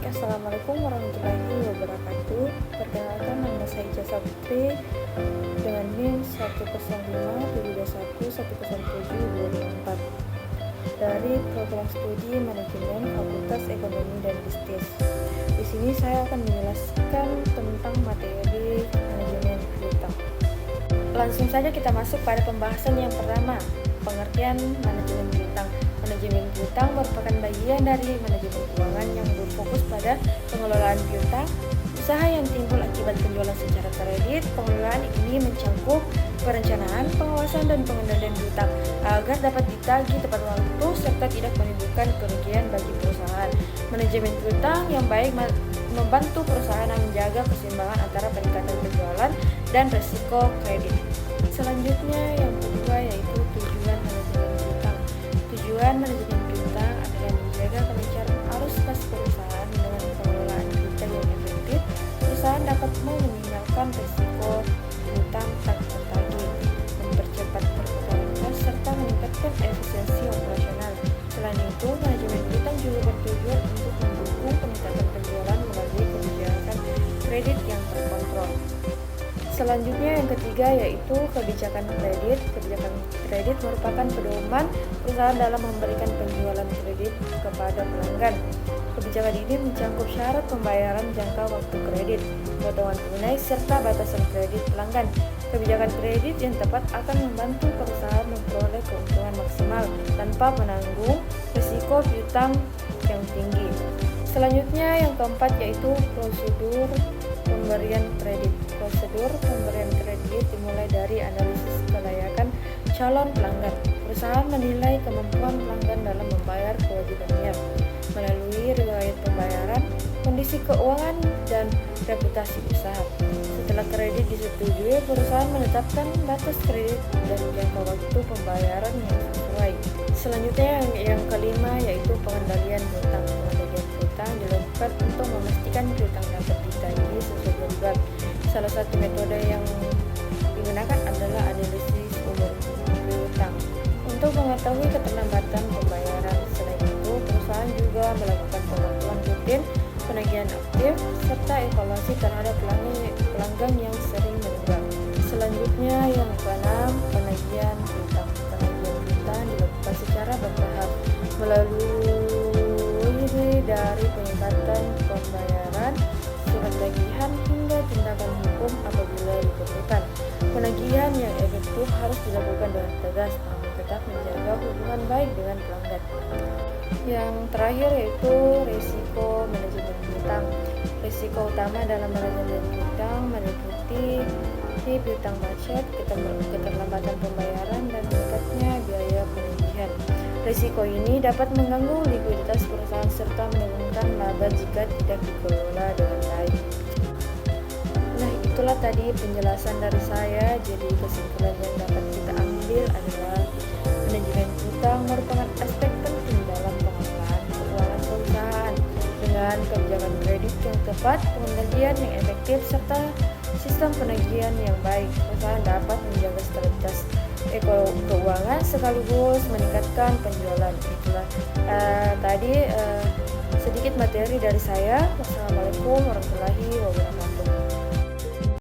Baik, Assalamualaikum warahmatullahi wabarakatuh. Perkenalkan, nama saya Ijazah Putri dengan NIM 1057221107224 dari program studi manajemen Fakultas Ekonomi dan Bisnis. Di sini saya akan menjelaskan tentang materi manajemen piutang. Langsung saja kita masuk pada pembahasan yang pertama, pengertian manajemen piutang. Manajemen piutang merupakan bagian dari manajemen keuangan yang berfokus pada pengelolaan piutang, usaha yang timbul akibat penjualan secara kredit. Pengelolaan ini mencakup perencanaan, pengawasan, dan pengendalian piutang agar dapat ditagih tepat waktu serta tidak menimbulkan kerugian bagi perusahaan. Manajemen piutang yang baik membantu perusahaan menjaga keseimbangan antara peningkatan penjualan dan risiko kredit. Selanjutnya yang kedua yaitu tujuan manajemen piutang. Tujuan manajemen piutang adalah menjaga kelancaran arus kas perusahaan. Dengan pengelolaan piutang yang efektif, perusahaan dapat meminimalkan risiko piutang tak tertagih, mempercepat perputaran kas, serta meningkatkan efisiensi operasional. Selain itu, manajemen piutang juga bertujuan untuk mendukung peningkatan penjualan melalui kebijakan kredit yang terkontrol. Selanjutnya yang ketiga yaitu kebijakan kredit. Kebijakan kredit merupakan pedoman perusahaan dalam memberikan penjualan kredit kepada pelanggan. Kebijakan ini mencakup syarat pembayaran, jangka waktu kredit, potongan tunai, serta batasan kredit pelanggan. Kebijakan kredit yang tepat akan membantu perusahaan memperoleh keuntungan maksimal tanpa menanggung risiko piutang yang tinggi. Selanjutnya yang keempat yaitu prosedur pemberian kredit. Prosedur pemberian kredit dimulai dari analisis kelayakan calon pelanggan. Perusahaan menilai kemampuan pelanggan dalam membayar kewajibannya melalui riwayat pembayaran, kondisi keuangan, dan reputasi usaha. Setelah kredit disetujui, perusahaan menetapkan batas kredit dan jangka waktu pembayaran yang sesuai. Selanjutnya yang kelima yaitu pengendalian piutang. Pengendalian piutang dilakukan untuk memastikan piutang dapat ditagih sesuai jadwal. Salah satu metode yang digunakan adalah analisis umur piutang untuk mengetahui keterlambatan pembayaran. Selain itu, perusahaan juga melakukan pemantauan rutin, penagihan aktif, serta evaluasi terhadap pelanggan yang sering menunggak. Selanjutnya yang keenam, penagihan piutang. Penagihan piutang dilakukan secara bertahap melalui dari penyekatan pembayaran, surat tagihan, hingga tindakan hukum apabila diperlukan. Penagihan yang efektif harus dilakukan dengan tegas, namun tetap menjaga hubungan baik dengan pelanggan. Yang terakhir yaitu risiko manajemen piutang. Risiko utama dalam manajemen piutang meliputi piutang macet, keterlambatan pembayaran, dan meningkatnya biaya penagihan. Risiko ini dapat mengganggu likuiditas perusahaan serta menurunkan laba jika tidak dikelola dengan baik. Nah, itulah tadi penjelasan dari saya. Jadi kesimpulan yang dapat kita ambil adalah manajemen piutang merupakan aspek penting dalam pengelolaan keuangan perusahaan. Dengan kebijakan kredit yang tepat, pengendalian yang efektif, serta sistem penagihan yang baik, perusahaan dapat menjaga stabilitas keuangan sekaligus meningkatkan penjualan. Itulah tadi sedikit materi dari saya. Wassalamualaikum warahmatullahi wabarakatuh.